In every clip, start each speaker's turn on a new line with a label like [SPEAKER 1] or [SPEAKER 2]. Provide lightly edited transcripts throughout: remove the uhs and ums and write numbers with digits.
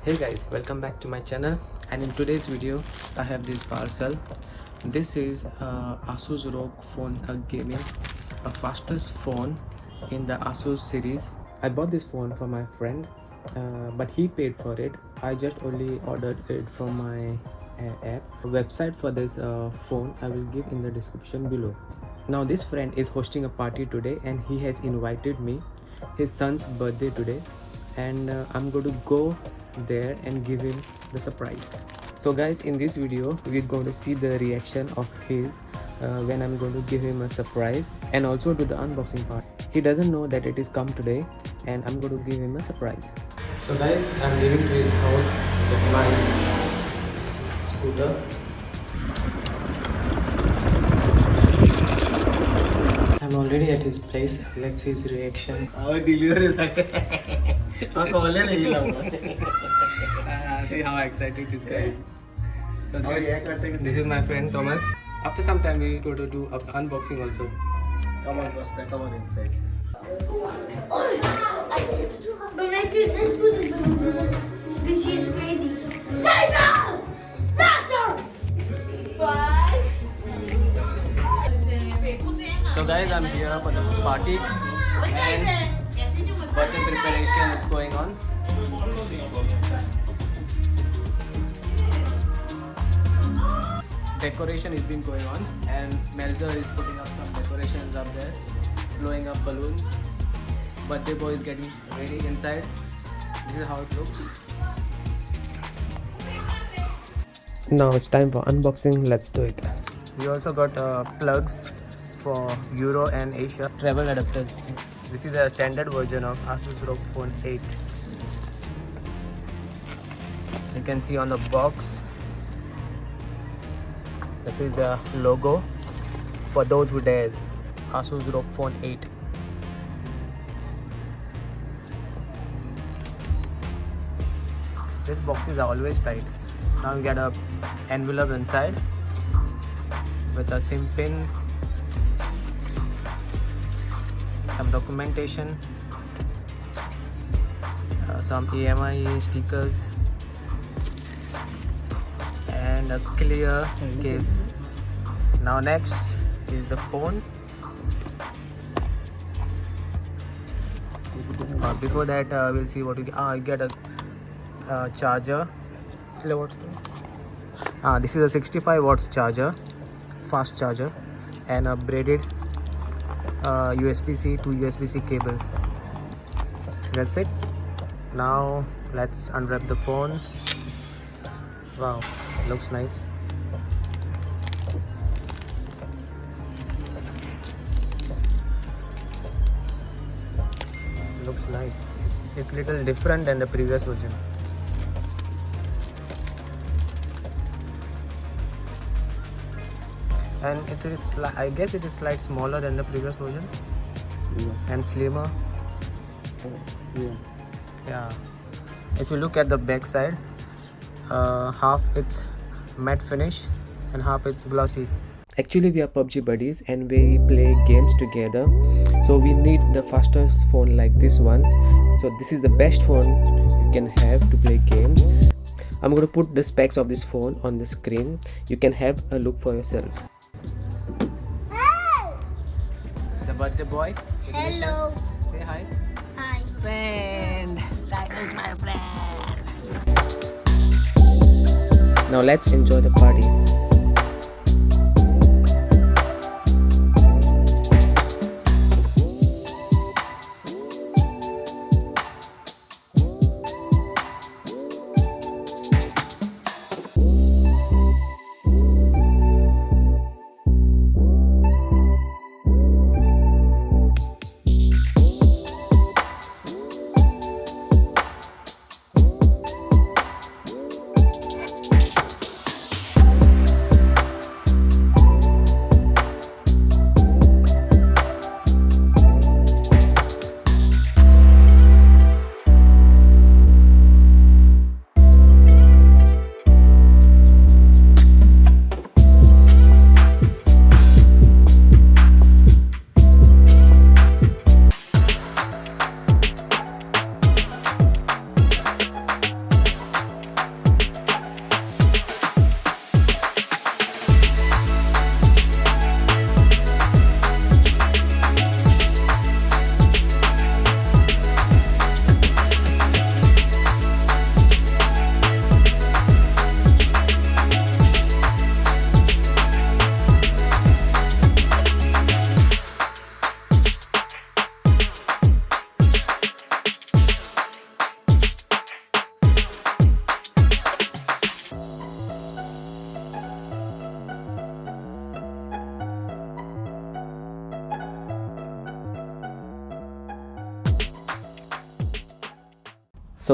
[SPEAKER 1] Hey guys, welcome back to my channel, and in today's video I have this parcel. This is Asus ROG phone gaming, a fastest phone in the Asus series. I bought this phone for my friend, but he paid for it. I just only ordered it from my app. Website for this phone I will give in the description below. Now this friend is hosting a party today and he has invited me. His son's birthday today, and I'm going to go there and give him the surprise. So guys, in this video we're going to see the reaction of his when I'm going to give him a surprise, and also do the unboxing part. He doesn't know that it is come today, and I'm going to give him a surprise. So guys, I'm leaving to his house with my scooter. I'm already at his place. Let's see his reaction. See how excited this guy is. So this is my friend Thomas. After some time we go to do unboxing also.
[SPEAKER 2] Come on, Buster, come on inside.
[SPEAKER 3] But I could just put this on because she's crazy. Nigel! What?
[SPEAKER 1] So guys, I'm here for the party and birthday preparation is going on. Decoration is been going on, and Melzer is putting up some decorations up there, blowing up balloons. Birthday boy is getting ready inside. This is how it looks. Now it's time for unboxing. Let's do it. We also got plugs for Euro and Asia travel adapters. This is a standard version of Asus ROG Phone 8. You can see on the box, this is the logo for those who dare. Asus ROG Phone 8. These boxes are always tight. Now we get a envelope inside with a SIM pin, some documentation, some EMI stickers, and a clear case. Now next is the phone. Before that we'll see what you get. You get a charger. This is a 65 watts charger, fast charger, and a braided USB-C to USB-C cable. That's it. Now let's unwrap the phone. Wow, looks nice. Looks nice. It's little different than the previous version. And it is, I guess it is slightly smaller than the previous version.
[SPEAKER 2] Yeah.
[SPEAKER 1] And slimmer. Yeah. If you look at the back side, half it's matte finish and half it's glossy. Actually we are PUBG buddies and we play games together, so we need the fastest phone like this one. So this is the best phone you can have to play games. I'm going to put the specs of this phone on the screen. You can have a look for yourself. The birthday boy.
[SPEAKER 3] Hello.
[SPEAKER 1] Say hi.
[SPEAKER 3] Hi.
[SPEAKER 1] Friend. That is my friend. Now let's enjoy the party.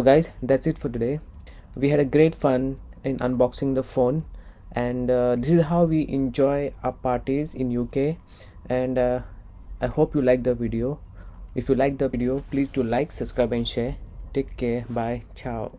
[SPEAKER 1] So guys, that's it for today. We had a great fun in unboxing the phone, and this is how we enjoy our parties in UK. And I hope you like the video. If you like the video, please do like, subscribe and share. Take care. Bye. Ciao.